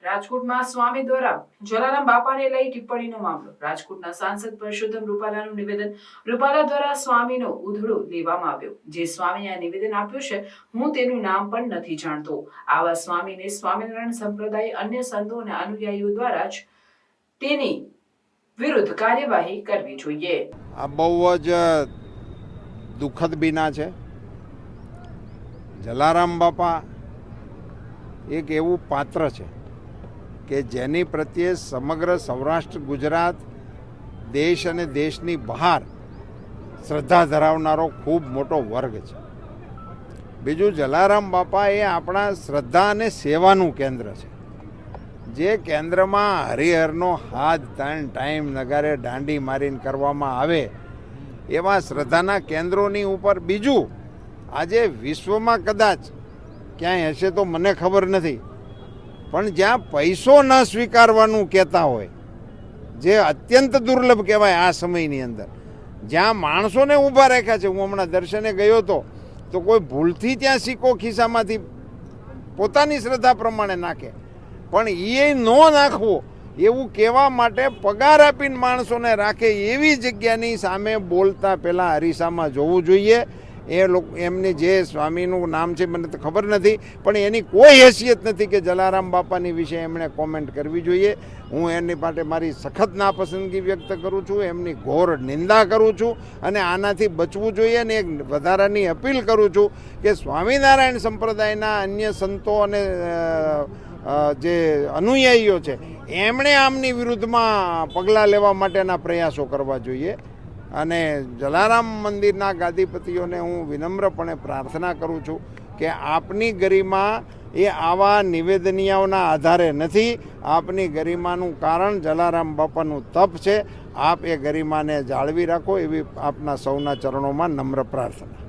રાજકોટમાં સ્વામી દ્વારા જલારામ બાપાને લઈ ટિપ્પણીનો મામલો. રાજકોટના સાંસદ પરસોત્તમ રૂપાલાનું નિવેદન. રૂપાલા દ્વારા સ્વામીનો ઉધડો લેવામાં આવ્યો. જે સ્વામીએ આ નિવેદન આપ્યું છે, હું તેનું નામ પણ નથી જાણતો. આવા સ્વામીને સ્વામિનારાયણ સંપ્રદાય, અન્ય સંતો અને અનુયાયીઓ દ્વારા જ તેની વિરુદ્ધ કાર્યવાહી કરવી જોઈએ. આ બહુ જ દુઃખદ બીના છે. જલારામ બાપા એક એવું પાત્ર છે કે જેની પ્રત્યે સમગ્ર સૌરાષ્ટ્ર, ગુજરાત, દેશ અને દેશની બહાર શ્રદ્ધા ધરાવનારો ખૂબ મોટો વર્ગ છે. બીજું, જલારામ બાપા એ આપણા શ્રદ્ધા અને સેવાનું કેન્દ્ર છે. જે કેન્દ્રમાં હરિહરનો હાથ 3 ટાઈમ નગારે દાંડી મારીને કરવામાં આવે એવા શ્રદ્ધાના કેન્દ્રોની ઉપર. બીજું, આજે વિશ્વમાં કદાચ ક્યાંય હશે તો મને ખબર નથી, પણ જ્યાં પૈસો ન સ્વીકારવાનું કહેતા હોય, જે અત્યંત દુર્લભ કહેવાય આ સમયની અંદર, જ્યાં માણસોને ઊભા રાખ્યા છે. હું હમણાં દર્શને ગયો હતો તો કોઈ ભૂલથી ત્યાં સિક્કો ખિસ્સામાંથી પોતાની શ્રદ્ધા પ્રમાણે નાખે, પણ એ ન નાખવો એવું કહેવા માટે પગાર આપીને માણસોને રાખે એવી જગ્યાની સામે બોલતા પહેલાં અરીસામાં જોવું જોઈએ. એ લોકો, એમની જે સ્વામીનું નામ છે મને તો ખબર નથી, પણ એની કોઈ હેસિયત નથી કે જલારામ બાપાની વિશે એમણે કોમેન્ટ કરવી જોઈએ. હું એની માટે મારી સખત નાપસંદગી વ્યક્ત કરું છું, એમની ઘોર નિંદા કરું છું અને આનાથી બચવું જોઈએ. અને એક વધારાની અપીલ કરું છું કે સ્વામિનારાયણ સંપ્રદાયના અન્ય સંતો અને જે અનુયાયીઓ છે એમણે આમની વિરુદ્ધમાં પગલાં લેવા માટેના પ્રયાસો કરવા જોઈએ. અને જલારામ મંદિરના ગાદીપતિઓને હું વિનમ્રપણે પ્રાર્થના કરું છું કે આપની ગરિમા એ આવા નિવેદનિયાઓના આધારે નથી. આપની ગરિમાનું કારણ જલારામ બાપાનું તપ છે. આપ એ ગરિમાને જાળવી રાખો એવી આપના સૌના ચરણોમાં નમ્ર પ્રાર્થના.